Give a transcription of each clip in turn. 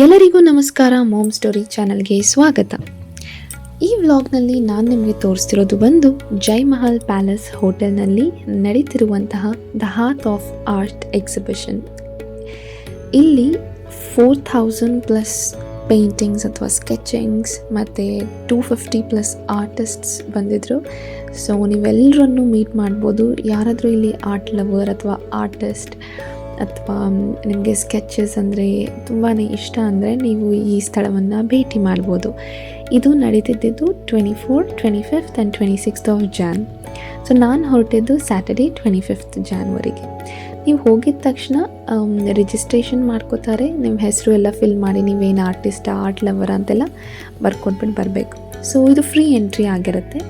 ಎಲ್ಲರಿಗೂ ನಮಸ್ಕಾರ. Ma'am story ಚಾನಲ್ಗೆ ಸ್ವಾಗತ. ಈ ವ್ಲಾಗ್ನಲ್ಲಿ ನಾನು ನಿಮಗೆ ತೋರಿಸ್ತಿರೋದು ಬಂದು ಜೈ ಮಹಲ್ ಪ್ಯಾಲೇಸ್ ಹೋಟೆಲ್ನಲ್ಲಿ ನಡೀತಿರುವಂತಹ the heart of art exhibition. ಇಲ್ಲಿ 4000+ ಪೇಂಟಿಂಗ್ಸ್ ಅಥವಾ ಸ್ಕೆಚಿಂಗ್ಸ್ ಮತ್ತು 250+ ಆರ್ಟಿಸ್ಟ್ಸ್ ಬಂದಿದ್ದರು. ಸೊ ನೀವೆಲ್ಲರನ್ನು ಮೀಟ್ ಮಾಡ್ಬೋದು. ಯಾರಾದರೂ ಇಲ್ಲಿ ಆರ್ಟ್ ಲವರ್ ಅಥವಾ ಆರ್ಟಿಸ್ಟ್ ಅಥವಾ ನಿಮಗೆ ಸ್ಕೆಚಸ್ ಅಂದರೆ ತುಂಬಾ ಇಷ್ಟ ಅಂದರೆ ನೀವು ಈ ಸ್ಥಳವನ್ನು ಭೇಟಿ ಮಾಡ್ಬೋದು. ಇದು ನಡೀತಿದ್ದು 24, 25 ಆ್ಯಂಡ್ 26 ಆಫ್ ಜಾನ್. ಸೊ ನಾನು ಹೊರಟಿದ್ದು ಸ್ಯಾಟರ್ಡೇ 25 ಜಾನ್ವರಿಗೆ. ನೀವು ಹೋಗಿದ ತಕ್ಷಣ ರಿಜಿಸ್ಟ್ರೇಷನ್ ಮಾಡ್ಕೋತಾರೆ. ನಿಮ್ಮ ಹೆಸರು ಎಲ್ಲ ಫಿಲ್ ಮಾಡಿ ನೀವೇನು ಆರ್ಟಿಸ್ಟ್, ಆರ್ಟ್ ಲವರ್ ಅಂತೆಲ್ಲ ಬರ್ಕೊಟ್ಬಿಟ್ಟು ಬರಬೇಕು. ಸೊ ಇದು ಫ್ರೀ ಎಂಟ್ರಿ ಆಗಿರುತ್ತೆ.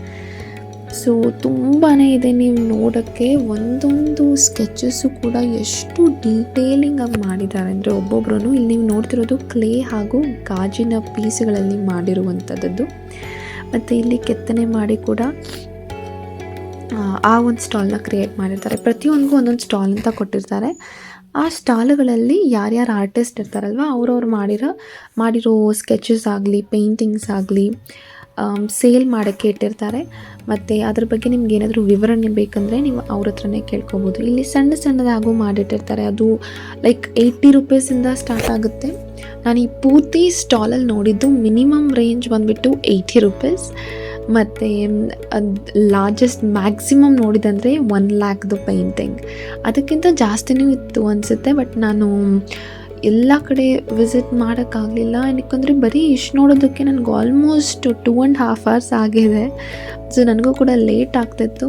ಸೊ ತುಂಬಾ ಇದೆ ನೀವು ನೋಡೋಕ್ಕೆ. ಒಂದೊಂದು ಸ್ಕೆಚಸ್ಸು ಕೂಡ ಎಷ್ಟು ಡೀಟೇಲಿಂಗಾಗಿ ಮಾಡಿದ್ದಾರೆ ಅಂದರೆ ಒಬ್ಬೊಬ್ಬರೂ. ಇಲ್ಲಿ ನೀವು ನೋಡ್ತಿರೋದು ಕ್ಲೇ ಹಾಗೂ ಗಾಜಿನ ಪೀಸ್ಗಳಲ್ಲಿ ಮಾಡಿರುವಂಥದ್ದು. ಮತ್ತು ಇಲ್ಲಿ ಕೆತ್ತನೆ ಮಾಡಿ ಕೂಡ ಆ ಒಂದು ಸ್ಟಾಲ್ನ ಕ್ರಿಯೇಟ್ ಮಾಡಿರ್ತಾರೆ. ಪ್ರತಿಯೊಂದಿಗೂ ಒಂದೊಂದು ಸ್ಟಾಲ್ ಅಂತ ಕೊಟ್ಟಿರ್ತಾರೆ. ಆ ಸ್ಟಾಲ್ಗಳಲ್ಲಿ ಯಾರ್ಯಾರು ಆರ್ಟಿಸ್ಟ್ ಇರ್ತಾರಲ್ವ ಅವ್ರವ್ರು ಮಾಡಿರೋ ಸ್ಕೆಚಸ್ ಆಗಲಿ, ಪೇಂಟಿಂಗ್ಸ್ ಆಗಲಿ ಸೇಲ್ ಮಾಡೋಕ್ಕೆ ಇಟ್ಟಿರ್ತಾರೆ. ಮತ್ತು ಅದ್ರ ಬಗ್ಗೆ ನಿಮ್ಗೆ ಏನಾದರೂ ವಿವರಣೆ ಬೇಕಂದರೆ ನೀವು ಅವ್ರ ಹತ್ರನೇ ಕೇಳ್ಕೊಬೋದು. ಇಲ್ಲಿ ಸಣ್ಣದಾಗೂ ಮಾಡಿಟ್ಟಿರ್ತಾರೆ. ಅದು ಲೈಕ್ 80 ರೂಪೀಸಿಂದ ಸ್ಟಾರ್ಟ್ ಆಗುತ್ತೆ. ನಾನು ಈ ಪೂರ್ತಿ ಸ್ಟಾಲಲ್ಲಿ ನೋಡಿದ್ದು ಮಿನಿಮಮ್ ರೇಂಜ್ ಬಂದುಬಿಟ್ಟು 80 ರೂಪೀಸ್. ಮತ್ತು ಲಾರ್ಜೆಸ್ಟ್ ಮ್ಯಾಕ್ಸಿಮಮ್ ನೋಡಿದಂದರೆ 1 ಲ್ಯಾಕ್ದು ಪೇಂಟಿಂಗ್. ಅದಕ್ಕಿಂತ ಜಾಸ್ತಿನೂ ಇತ್ತು ಅನಿಸುತ್ತೆ. ಬಟ್ ನಾನು ಎಲ್ಲ ಕಡೆ ವಿಸಿಟ್ ಮಾಡೋಕ್ಕಾಗಲಿಲ್ಲ. ಏನಕ್ಕಂದರೆ ಬರೀ ಇಷ್ಟು ನೋಡೋದಕ್ಕೆ ನನಗೆ ಆಲ್ಮೋಸ್ಟ್ 2.5 hours ಆಗಿದೆ. ಸೊ ನನಗೂ ಕೂಡ ಲೇಟ್ ಆಗ್ತಿತ್ತು.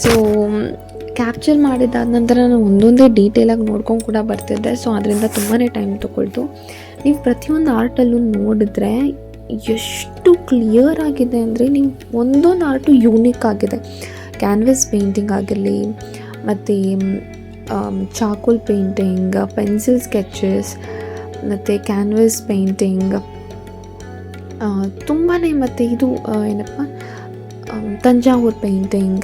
ಸೊ ಕ್ಯಾಪ್ಚರ್ ಮಾಡಿದಾದ ನಂತರ ನಾನು ಒಂದೊಂದೇ ಡೀಟೇಲಾಗಿ ನೋಡ್ಕೊಂಡು ಕೂಡ ಬರ್ತಿದ್ದೆ. ಸೊ ಅದರಿಂದ ತುಂಬಾ ಟೈಮ್ ತೊಗೊಳ್ತು. ನೀವು ಪ್ರತಿಯೊಂದು ಆರ್ಟಲ್ಲೂ ನೋಡಿದ್ರೆ ಎಷ್ಟು ಕ್ಲಿಯರ್ ಆಗಿದೆ ಅಂದರೆ ನೀವು ಒಂದೊಂದು ಆರ್ಟು ಯೂನಿಕ್ ಆಗಿದೆ. ಕ್ಯಾನ್ವಸ್ ಪೇಂಟಿಂಗ್ ಆಗಿರಲಿ, ಮತ್ತು ಚಾಕೋಲ್ ಪೇಂಟಿಂಗ್, ಪೆನ್ಸಿಲ್ ಸ್ಕೆಚಸ್ ಮತ್ತು ಕ್ಯಾನ್ವಸ್ ಪೇಂಟಿಂಗ್ ತುಂಬಾ. ಮತ್ತು ಇದು ಏನಪ್ಪ ತಂಜಾವೂರು ಪೇಂಟಿಂಗ್.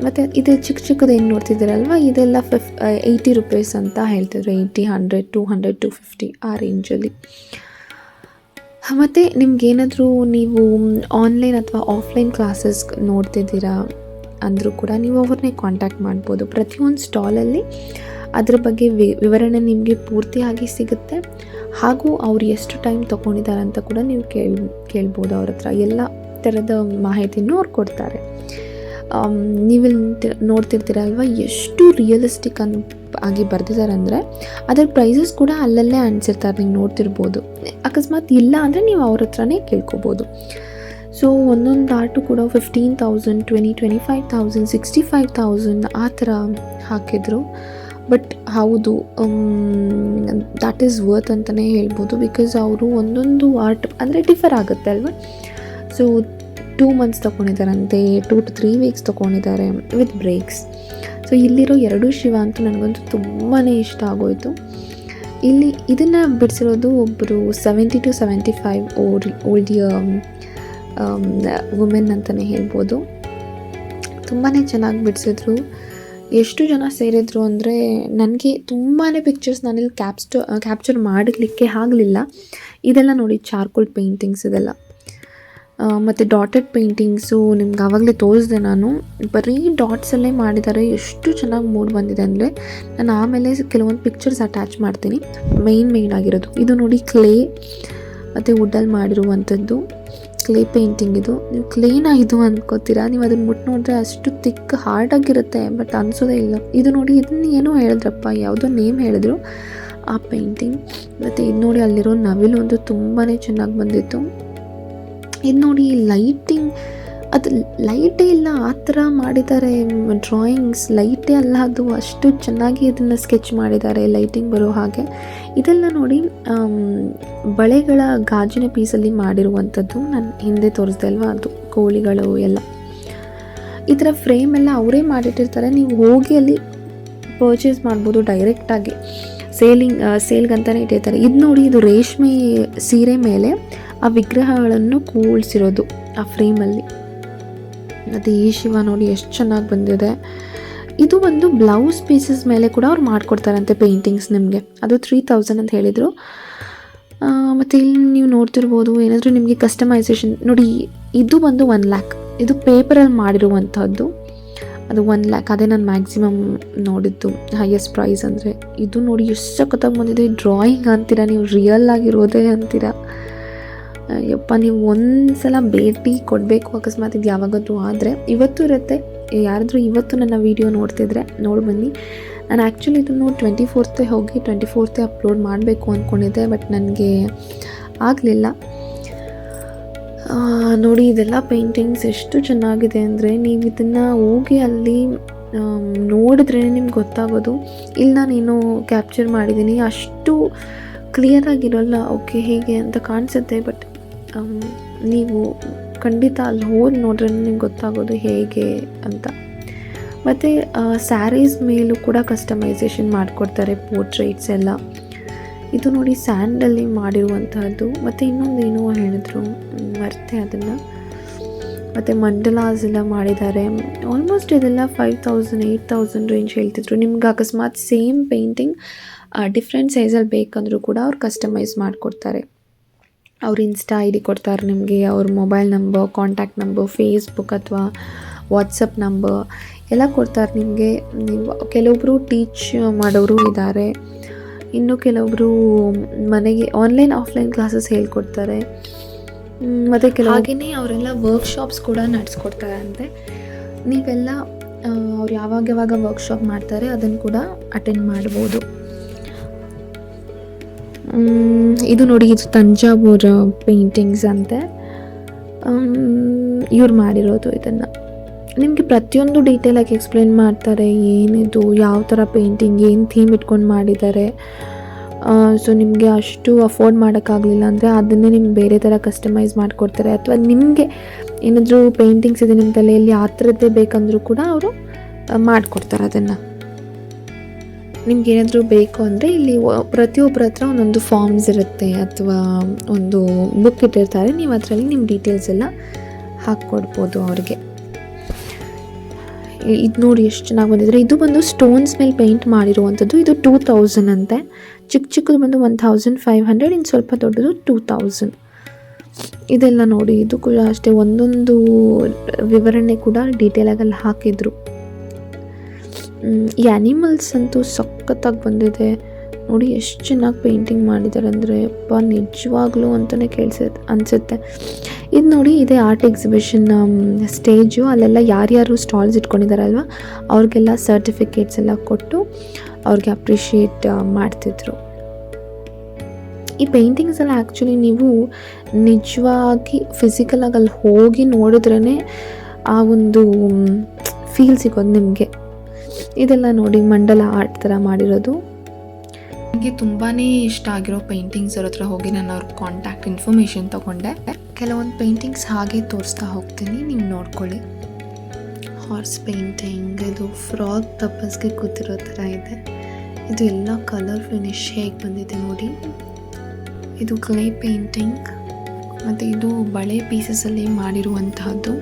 ಮತ್ತು ಇದು ಚಿಕ್ಕದು ಏನು ನೋಡ್ತಿದ್ದೀರಲ್ವ, ಇದೆಲ್ಲ 80 ರೂಪೀಸ್ ಅಂತ ಹೇಳ್ತಿದ್ರು. 80, 100, 200, 250 ಆ ರೇಂಜಲ್ಲಿ. ಮತ್ತು ನಿಮ್ಗೇನಾದರೂ ನೀವು ಆನ್ಲೈನ್ ಅಥವಾ ಆಫ್ಲೈನ್ ಕ್ಲಾಸಸ್ ನೋಡ್ತಿದ್ದೀರಾ ಅಂದರೂ ಕೂಡ ನೀವು ಅವ್ರನ್ನೇ ಕಾಂಟ್ಯಾಕ್ಟ್ ಮಾಡ್ಬೋದು. ಪ್ರತಿಯೊಂದು ಸ್ಟಾಲಲ್ಲಿ ಅದ್ರ ಬಗ್ಗೆ ವಿವರಣೆ ನಿಮಗೆ ಪೂರ್ತಿಯಾಗಿ ಸಿಗುತ್ತೆ. ಹಾಗೂ ಅವ್ರು ಎಷ್ಟು ಟೈಮ್ ತೊಗೊಂಡಿದ್ದಾರೆ ಅಂತ ಕೂಡ ನೀವು ಕೇಳ್ಬೋದು ಅವ್ರ ಹತ್ರ. ಎಲ್ಲ ಥರದ ಮಾಹಿತಿನೂ ಅವ್ರು ಕೊಡ್ತಾರೆ. ನೀವಿಲ್ಲಿ ನೋಡ್ತಿರ್ತೀರಲ್ವ ಎಷ್ಟು ರಿಯಲಿಸ್ಟಿಕ್ ಆಗಿ ಬರೆದಿದ್ದಾರೆ ಅಂದರೆ ಅದರ ಪ್ರೈಸಸ್ ಕೂಡ ಅಲ್ಲಲ್ಲೇ ಅನಿಸಿರ್ತಾರೆ. ನೀವು ನೋಡ್ತಿರ್ಬೋದು. ಅಕಸ್ಮಾತ್ ಇಲ್ಲ ಅಂದರೆ ನೀವು ಅವ್ರ ಹತ್ರನೇ ಕೇಳ್ಕೊಬೋದು. ಸೊ ಒಂದೊಂದು ಆರ್ಟು ಕೂಡ 15,000, 20,000, 25,000, 65,000 ಆ ಥರ ಹಾಕಿದರು. ಬಟ್ ಹೌದು, ದ್ಯಾಟ್ ಈಸ್ ವರ್ತ್ ಅಂತಲೇ ಹೇಳ್ಬೋದು. ಬಿಕಾಸ್ ಅವರು ಒಂದೊಂದು ಆರ್ಟ್ ಅಂದರೆ ಡಿಫರ್ ಆಗುತ್ತೆ ಅಲ್ವ. ಸೊ 2 months ತೊಗೊಂಡಿದ್ದಾರಂತೆ, 2 to 3 weeks ತೊಗೊಂಡಿದ್ದಾರೆ ವಿತ್ ಬ್ರೇಕ್ಸ್. ಸೊ ಇಲ್ಲಿರೋ 2 ಶಿವ ಅಂತೂ ನನಗಂತೂ ತುಂಬಾ ಇಷ್ಟ ಆಗೋಯಿತು. ಇಲ್ಲಿ ಇದನ್ನು ಬಿಡಿಸಿರೋದು ಒಬ್ಬರು 70 to 75 ಓಲ್ಡ್ ವುಮೆನ್ ಅಂತಲೇ ಹೇಳ್ಬೋದು. ತುಂಬಾ ಚೆನ್ನಾಗಿ ಬಿಡಿಸಿದ್ರು. ಎಷ್ಟು ಜನ ಸೇರಿದ್ರು ಅಂದರೆ ನನಗೆ ತುಂಬಾ ಪಿಕ್ಚರ್ಸ್ ನಾನಿಲ್ಲಿ ಕ್ಯಾಪ್ಚರ್ ಮಾಡಲಿಕ್ಕೆ ಆಗಲಿಲ್ಲ. ಇದೆಲ್ಲ ನೋಡಿ ಚಾರ್ಕೋಲ್ ಪೇಂಟಿಂಗ್ಸ್ ಇದೆಲ್ಲ. ಮತ್ತು ಡಾಟೆಡ್ ಪೇಂಟಿಂಗ್ಸು ನಿಮ್ಗೆ ಆವಾಗಲೇ ತೋರಿಸಿದೆ ನಾನು. ಬರೀ ಡಾಟ್ಸಲ್ಲೇ ಮಾಡಿದ್ದಾರೆ. ಎಷ್ಟು ಚೆನ್ನಾಗಿ ಮೂಡ್ ಬಂದಿದೆ ಅಂದರೆ ನಾನು ಆಮೇಲೆ ಕೆಲವೊಂದು ಪಿಕ್ಚರ್ಸ್ ಅಟ್ಯಾಚ್ ಮಾಡ್ತೀನಿ. ಮೇಯ್ನ್ ಆಗಿರೋದು ಇದು ನೋಡಿ, ಕ್ಲೇ ಮತ್ತು ವುಡ್ಡಲ್ಲಿ ಮಾಡಿರುವಂಥದ್ದು ಕ್ಲೇ ಪೇಂಟಿಂಗ್. ಇದು ನೀವು ಕ್ಲೇನಾ ಇದು ಅಂದ್ಕೋತೀರಾ. ನೀವು ಅದನ್ನು ಮುಟ್ಟು ನೋಡಿದ್ರೆ ಅಷ್ಟು ತಿಕ್ ಹಾರ್ಡಾಗಿರುತ್ತೆ, ಬಟ್ ಅನಿಸೋದೇ ಇಲ್ಲ. ಇದು ನೋಡಿ, ಇದನ್ನು ಏನೋ ಹೇಳಿದ್ರಪ್ಪ, ಯಾವುದೋ ನೇಮ್ ಹೇಳಿದ್ರು ಆ ಪೇಂಟಿಂಗ್. ಮತ್ತು ಇದು ನೋಡಿ, ಅಲ್ಲಿರೋ ನವಿಲು ಒಂದು ತುಂಬಾ ಚೆನ್ನಾಗಿ ಬಂದಿತ್ತು. ಇದು ನೋಡಿ, ಲೈಟಿಂಗ್, ಅದು ಲೈಟೇ ಇಲ್ಲ ಆ ಥರ ಮಾಡಿದ್ದಾರೆ ಡ್ರಾಯಿಂಗ್ಸ್. ಲೈಟೇ ಅಲ್ಲ ಅದು, ಅಷ್ಟು ಚೆನ್ನಾಗಿ ಇದನ್ನು ಸ್ಕೆಚ್ ಮಾಡಿದ್ದಾರೆ ಲೈಟಿಂಗ್ ಬರೋ ಹಾಗೆ. ಇದೆಲ್ಲ ನೋಡಿ ಬಳೆಗಳ ಗಾಜಿನ ಪೀಸಲ್ಲಿ ಮಾಡಿರುವಂಥದ್ದು. ನಾನು ಹಿಂದೆ ತೋರಿಸ್ದೆ ಅಲ್ವಾ, ಅದು ಕೋಳಿಗಳು ಎಲ್ಲ. ಈ ಥರ ಫ್ರೇಮ್ ಎಲ್ಲ ಅವರೇ ಮಾಡಿಟ್ಟಿರ್ತಾರೆ. ನೀವು ಹೋಗಿ ಅಲ್ಲಿ ಪರ್ಚೇಸ್ ಮಾಡ್ಬೋದು ಡೈರೆಕ್ಟಾಗಿ. ಸೇಲ್ಗಂತಲೇ ಇಟ್ಟಿರ್ತಾರೆ. ಇದು ನೋಡಿ, ಇದು ರೇಷ್ಮೆ ಸೀರೆ ಮೇಲೆ ಆ ವಿಗ್ರಹಗಳನ್ನು ಕೂಳಿಸಿರೋದು ಆ ಫ್ರೇಮಲ್ಲಿ. ಮತ್ತು ಈ ಶಿವ ನೋಡಿ ಎಷ್ಟು ಚೆನ್ನಾಗಿ ಬಂದಿದೆ. ಇದು ಒಂದು ಬ್ಲೌಸ್ ಪೀಸಸ್ ಮೇಲೆ ಕೂಡ ಅವ್ರು ಮಾಡಿಕೊಡ್ತಾರಂತೆ ಪೇಂಟಿಂಗ್ಸ್ ನಿಮಗೆ. ಅದು 3000 ಅಂತ ಹೇಳಿದರು. ಮತ್ತು ಇಲ್ಲಿ ನೀವು ನೋಡ್ತಿರ್ಬೋದು ಏನಾದರೂ ನಿಮಗೆ ಕಸ್ಟಮೈಸೇಷನ್ ನೋಡಿ, ಇದು ಬಂದು 1 ಲ್ಯಾಕ್, ಇದು ಪೇಪರಲ್ಲಿ ಮಾಡಿರುವಂಥದ್ದು. ಅದು 1 ಲ್ಯಾಕ್, ಅದೇ ನಾನು ಮ್ಯಾಕ್ಸಿಮಮ್ ನೋಡಿದ್ದು ಹೈಯೆಸ್ಟ್ ಪ್ರೈಸ್ ಅಂದರೆ. ಇದು ನೋಡಿ ಎಷ್ಟು ಸಖತ್ತಾಗಿ ಬಂದಿದೆ. ಡ್ರಾಯಿಂಗ್ ಅಂತೀರಾ ನೀವು, ರಿಯಲ್ ಆಗಿರೋದೇ ಅಂತೀರಾ. ಯಪ್ಪ, ನೀವು ಒಂದು ಸಲ ಭೇಟಿ ಕೊಡಬೇಕು ಅಕಸ್ಮಾತ್ ಇದು ಯಾವಾಗಾದರೂ ಆದರೆ. ಇವತ್ತು ಇರುತ್ತೆ, ಯಾರಾದರೂ ಇವತ್ತು ನನ್ನ ವೀಡಿಯೋ ನೋಡ್ತಿದ್ರೆ ನೋಡಿ ಬನ್ನಿ. ನಾನು ಆ್ಯಕ್ಚುಲಿ ಇದನ್ನು 24th ಹೋಗಿ 24th ಅಪ್ಲೋಡ್ ಮಾಡಬೇಕು ಅಂದ್ಕೊಂಡಿದ್ದೆ, ಬಟ್ ನನಗೆ ಆಗಲಿಲ್ಲ. ನೋಡಿ ಇದೆಲ್ಲ ಪೇಂಟಿಂಗ್ಸ್ ಎಷ್ಟು ಚೆನ್ನಾಗಿದೆ ಅಂದರೆ ನೀವು ಇದನ್ನು ಹೋಗಿ ಅಲ್ಲಿ ನೋಡಿದ್ರೇ ನಿಮ್ಗೆ ಗೊತ್ತಾಗೋದು. ಇಲ್ಲಿ ನಾನೇನು ಕ್ಯಾಪ್ಚರ್ ಮಾಡಿದ್ದೀನಿ ಅಷ್ಟು ಕ್ಲಿಯರಾಗಿರೋಲ್ಲ, ಓಕೆ ಹೀಗೆ ಅಂತ ಕಾಣಿಸುತ್ತೆ, ಬಟ್ ನೀವು ಖಂಡಿತ ಅಲ್ಲಿ ಹೋಗಿ ನೋಡ್ರೆ ನಿಮ್ಗೆ ಗೊತ್ತಾಗೋದು ಹೇಗೆ ಅಂತ. ಮತ್ತು ಸ್ಯಾರೀಸ್ ಮೇಲೂ ಕೂಡ ಕಸ್ಟಮೈಸೇಷನ್ ಮಾಡಿಕೊಡ್ತಾರೆ, ಪೋರ್ಟ್ರೇಟ್ಸ್ ಎಲ್ಲ. ಇದು ನೋಡಿ ಸ್ಯಾಂಡಲ್ಲಿ ಮಾಡಿರುವಂತಹದ್ದು. ಮತ್ತು ಇನ್ನೊಂದು ಏನೋ ಹೇಳಿದ್ರು, ಮರ್ತೆ ಅದನ್ನು. ಮತ್ತು ಮಂಡಲಾಸ್ ಎಲ್ಲ ಮಾಡಿದ್ದಾರೆ. ಆಲ್ಮೋಸ್ಟ್ ಇದೆಲ್ಲ 5000 8000 ರೇಂಜ್ ಹೇಳ್ತಿದ್ರು. ನಿಮ್ಗೆ ಅಕಸ್ಮಾತ್ ಸೇಮ್ ಪೇಂಟಿಂಗ್ ಡಿಫ್ರೆಂಟ್ ಸೈಜಲ್ಲಿ ಬೇಕಂದ್ರೂ ಕೂಡ ಅವ್ರು ಕಸ್ಟಮೈಸ್ ಮಾಡಿಕೊಡ್ತಾರೆ. ಅವ್ರ ಇನ್ಸ್ಟಾ ID ಕೊಡ್ತಾರೆ ನಿಮಗೆ, ಅವ್ರ mobile number, contact number, Facebook ಅಥವಾ ವಾಟ್ಸಪ್ ನಂಬರ್ ಎಲ್ಲ ಕೊಡ್ತಾರೆ ನಿಮಗೆ. ನೀವು ಕೆಲವೊಬ್ಬರು ಟೀಚ್ ಮಾಡೋರು ಇದ್ದಾರೆ, ಇನ್ನು ಕೆಲವೊಬ್ಬರು ಮನೆಗೆ ಆನ್ಲೈನ್ ಆಫ್ಲೈನ್ ಕ್ಲಾಸಸ್ ಹೇಳ್ಕೊಡ್ತಾರೆ. ಮತ್ತು ಹಾಗೆಯೇ ಅವರೆಲ್ಲ ವರ್ಕ್ಶಾಪ್ಸ್ ಕೂಡ ನಡೆಸ್ಕೊಡ್ತಾರೆ ಅಂತೆ. ನೀವೆಲ್ಲ ಅವ್ರು ಯಾವಾಗ ವರ್ಕ್ಶಾಪ್ ಮಾಡ್ತಾರೆ ಅದನ್ನು ಕೂಡ ಅಟೆಂಡ್ ಮಾಡ್ಬೋದು. ಇದು ನೋಡಿ, ಇದು ತಂಜಾವೂರು ಪೇಂಟಿಂಗ್ಸ್ ಅಂತೆ. ಇವ್ರು ಮಾಡಿರೋದು ಇದನ್ನು. ನಿಮಗೆ ಪ್ರತಿಯೊಂದು ಡೀಟೇಲಾಗಿ ಎಕ್ಸ್ಪ್ಲೇನ್ ಮಾಡ್ತಾರೆ, ಏನಿದು, ಯಾವ ಥರ ಪೇಂಟಿಂಗ್, ಏನು ಥೀಮ್ ಇಟ್ಕೊಂಡು ಮಾಡಿದ್ದಾರೆ. ಸೊ ನಿಮಗೆ ಅಷ್ಟು ಅಫೋರ್ಡ್ ಮಾಡೋಕ್ಕಾಗಲಿಲ್ಲ ಅಂದರೆ ಅದನ್ನೇ ನಿಮ್ಗೆ ಬೇರೆ ಥರ ಕಸ್ಟಮೈಸ್ ಮಾಡಿಕೊಡ್ತಾರೆ. ಅಥವಾ ನಿಮಗೆ ಏನಾದರೂ ಪೇಂಟಿಂಗ್ಸ್ ಇದೆ ನಿಮ್ಮ ತಲೆಯಲ್ಲಿ ಆ ಥರದ್ದೇ ಬೇಕಂದ್ರೂ ಕೂಡ ಅವರು ಮಾಡಿಕೊಡ್ತಾರೆ ಅದನ್ನು. ನಿಮ್ಗೆ ಏನಾದರೂ ಬೇಕು ಅಂದರೆ ಇಲ್ಲಿ ಪ್ರತಿಯೊಬ್ಬರ ಹತ್ರ ಒಂದೊಂದು ಫಾರ್ಮ್ಸ್ ಇರುತ್ತೆ ಅಥವಾ ಒಂದು ಬುಕ್ ಇಟ್ಟಿರ್ತಾರೆ, ನೀವು ಅದರಲ್ಲಿ ನಿಮ್ಮ ಡೀಟೇಲ್ಸ್ ಎಲ್ಲ ಹಾಕ್ಕೊಡ್ಬೋದು ಅವ್ರಿಗೆ. ಇದು ನೋಡಿ ಎಷ್ಟು ಚೆನ್ನಾಗಿ ಬಂದಿದ್ರೆ. ಇದು ಬಂದು ಸ್ಟೋನ್ಸ್ ಮೇಲೆ ಪೇಂಟ್ ಮಾಡಿರುವಂಥದ್ದು. ಇದು 2000 ಅಂತೆ. ಚಿಕ್ಕದು ಬಂದು 1500, ಇನ್ನು ಸ್ವಲ್ಪ ದೊಡ್ಡದು 2000. ಇದೆಲ್ಲ ನೋಡಿ, ಇದು ಕೂಡ ಅಷ್ಟೇ, ಒಂದೊಂದು ವಿವರಣೆ ಕೂಡ ಡೀಟೇಲಾಗಿ ಅಲ್ಲಿ ಹಾಕಿದ್ರು. ಈ ಆ್ಯನಿಮಲ್ಸ್ ಅಂತೂ ಸಖತ್ತಾಗಿ ಬಂದಿದೆ ನೋಡಿ, ಎಷ್ಟು ಚೆನ್ನಾಗಿ ಪೇಂಟಿಂಗ್ ಮಾಡಿದ್ದಾರೆ ಅಂದರೆ ಅಪ್ಪ ನಿಜವಾಗ್ಲೂ ಅಂತಲೇ ಅನಿಸುತ್ತೆ. ಇದು ನೋಡಿ, ಇದೇ ಆರ್ಟ್ ಎಕ್ಸಿಬಿಷನ್ ಸ್ಟೇಜು. ಅಲ್ಲೆಲ್ಲ ಯಾರ್ಯಾರು ಸ್ಟಾಲ್ಸ್ ಇಟ್ಕೊಂಡಿದ್ದಾರಲ್ವ ಅವ್ರಿಗೆಲ್ಲ ಸರ್ಟಿಫಿಕೇಟ್ಸ್ ಎಲ್ಲ ಕೊಟ್ಟು ಅವ್ರಿಗೆ ಅಪ್ರಿಷಿಯೇಟ್ ಮಾಡ್ತಿದ್ರು. ಈ ಪೇಂಟಿಂಗ್ಸ್ ಎಲ್ಲ ಆ್ಯಕ್ಚುಲಿ ನೀವು ನಿಜವಾಗಿ ಫಿಸಿಕಲಾಗಿ ಅಲ್ಲಿ ಹೋಗಿ ನೋಡಿದ್ರೇ ಆ ಒಂದು ಫೀಲ್ ಸಿಗೋದು ನಿಮಗೆ. ಇದೆಲ್ಲ ನೋಡಿ ಮಂಡಲ ಆರ್ಟ್ ಥರ ಮಾಡಿರೋದು. ನನಗೆ ತುಂಬಾ ಇಷ್ಟ ಆಗಿರೋ ಪೇಂಟಿಂಗ್ಸ್ ಅವ್ರ ಹತ್ರ ಹೋಗಿ ನಾನು ಅವ್ರ ಕಾಂಟ್ಯಾಕ್ಟ್ ಇನ್ಫಾರ್ಮೇಷನ್ ತೊಗೊಂಡೆ. ಕೆಲವೊಂದು ಪೇಂಟಿಂಗ್ಸ್ ಹಾಗೆ ತೋರಿಸ್ತಾ ಹೋಗ್ತೀನಿ, ನೀವು ನೋಡ್ಕೊಳ್ಳಿ. ಹಾರ್ಸ್ ಪೇಂಟಿಂಗ್, ಇದು ಫ್ರಾಗ್ ತಪ್ಪಸ್ಗೆ ಕೂತಿರೋ ಥರ ಇದೆ. ಇದು ಎಲ್ಲ ಕಲರ್ ಫಿನಿಶ್ ಹೇಗೆ ಬಂದಿದೆ ನೋಡಿ. ಇದು ಕ್ಲೇ ಪೇಂಟಿಂಗ್ ಮತ್ತು ಇದು ಬಳೆ ಪೀಸಸಲ್ಲಿ ಮಾಡಿರುವಂತಹದ್ದು.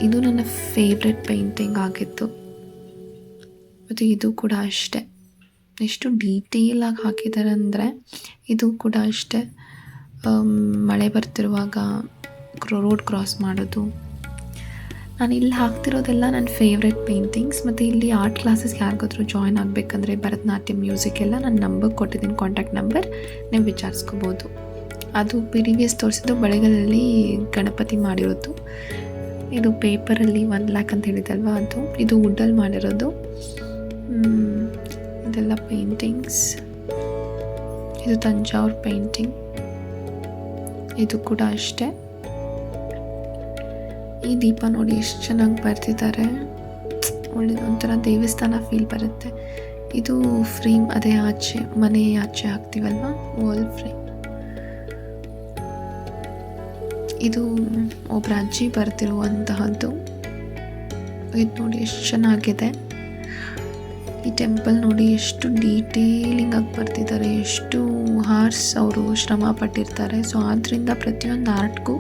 ಇದು ನನ್ನ ಫೇವ್ರೆಟ್ ಪೇಂಟಿಂಗ್ ಆಗಿತ್ತು. ಮತ್ತು ಇದು ಕೂಡ ಅಷ್ಟೇ, ಎಷ್ಟು ಡೀಟೇಲಾಗಿ ಹಾಕಿದ್ದಾರೆ ಅಂದರೆ. ಇದು ಕೂಡ ಅಷ್ಟೇ, ಮಳೆ ಬರ್ತಿರುವಾಗ ರೋಡ್ ಕ್ರಾಸ್ ಮಾಡೋದು. ನಾನು ಇಲ್ಲಿ ಹಾಕ್ತಿರೋದೆಲ್ಲ ನನ್ನ ಫೇವ್ರೆಟ್ ಪೇಂಟಿಂಗ್ಸ್. ಮತ್ತು ಇಲ್ಲಿ ಆರ್ಟ್ ಕ್ಲಾಸಸ್ಗೆ ಯಾರಿಗಾದ್ರೂ ಜಾಯ್ನ್ ಆಗಬೇಕಂದ್ರೆ ಭರತನಾಟ್ಯ ಮ್ಯೂಸಿಕ್ ಎಲ್ಲ ನಾನು ನಂಬರ್ ಕೊಟ್ಟಿದ್ದೀನಿ, ಕಾಂಟ್ಯಾಕ್ಟ್ ನಂಬರ್, ನೀವು ವಿಚಾರಿಸ್ಕೋಬೋದು. ಅದು ಪ್ರಿವಿಯಸ್ ತೋರಿಸಿದ್ದು ಬಳೆಗಳಲ್ಲಿ ಗಣಪತಿ ಮಾಡಿರೋದು. ಇದು ಪೇಪರಲ್ಲಿ 1 ಲ್ಯಾಕ್ ಅಂತ ಹೇಳಿದಲ್ವ ಅದು. ಇದು ವುಡ್ಡಲ್ಲಿ ಮಾಡಿರೋದು. ಇದೆಲ್ಲ ಪೇಂಟಿಂಗ್ಸ್. ಇದು ತಂಜಾವೂರು ಪೇಂಟಿಂಗ್. ಇದು ಕೂಡ ಅಷ್ಟೇ. ಈ ದೀಪ ನೋಡಿ ಎಷ್ಟು ಚೆನ್ನಾಗಿ ಬರ್ತಿದ್ದಾರೆ, ಒಳ್ಳೆದು, ಒಂಥರ ದೇವಸ್ಥಾನ ಫೀಲ್ ಬರುತ್ತೆ. ಇದು ಫ್ರೇಮ್, ಅದೇ ಆಚೆ ಮನೆ ಆಚೆ ಹಾಕ್ತೀವಲ್ವ, ವಾಲ್ ಫ್ರೇಮ್. ಇದು ಒಬ್ಬರ ಅಜ್ಜಿ ಬರ್ತಿರುವಂತಹದ್ದು. ಇದು ನೋಡಿ ಎಷ್ಟು ಚೆನ್ನಾಗಿದೆ. ಈ ಟೆಂಪಲ್ ನೋಡಿ ಎಷ್ಟು ಡೀಟೇಲಿಂಗ್ ಆಗಿ ಬರ್ತಿದ್ದಾರೆ, ಎಷ್ಟು ಹಾರ್ಸ್ ಅವರು ಶ್ರಮ ಪಟ್ಟಿರ್ತಾರೆ. ಸೊ ಆದ್ದರಿಂದ ಪ್ರತಿಯೊಂದು ಆರ್ಟ್ಗೂ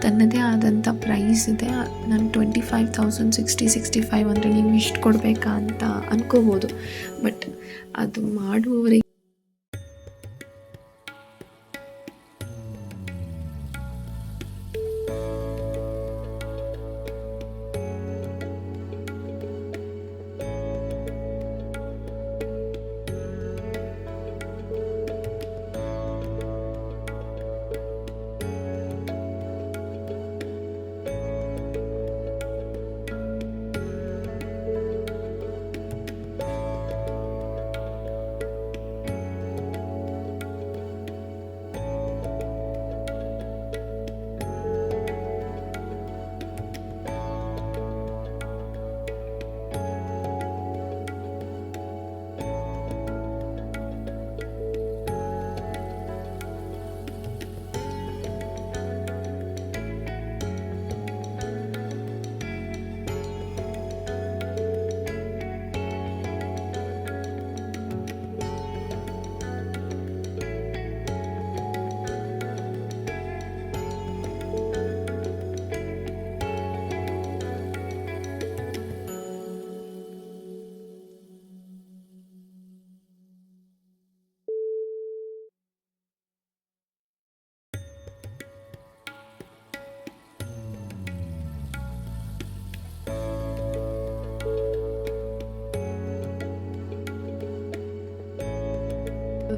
ತನ್ನದೇ ಆದಂಥ ಪ್ರೈಸ್ ಇದೆ. ನಾನು 25,000 65 ಅಂದರೆ ನೀವು ಇಷ್ಟು ಕೊಡಬೇಕಾ ಅಂತ ಅನ್ಕೋಬೋದು, ಬಟ್ ಅದು ಮಾಡುವವರಿಗೆ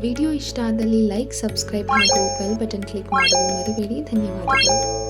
ವಿಡಿಯೋ ಇಷ್ಟ ಆದಲ್ಲಿ ಲೈಕ್, ಸಬ್ಸ್ಕ್ರೈಬ್ ಹಾಗೂ ಬೆಲ್ ಬಟನ್ ಕ್ಲಿಕ್ ಮಾಡಲು ಮರಿಬೇಡಿ. ಧನ್ಯವಾದಗಳು.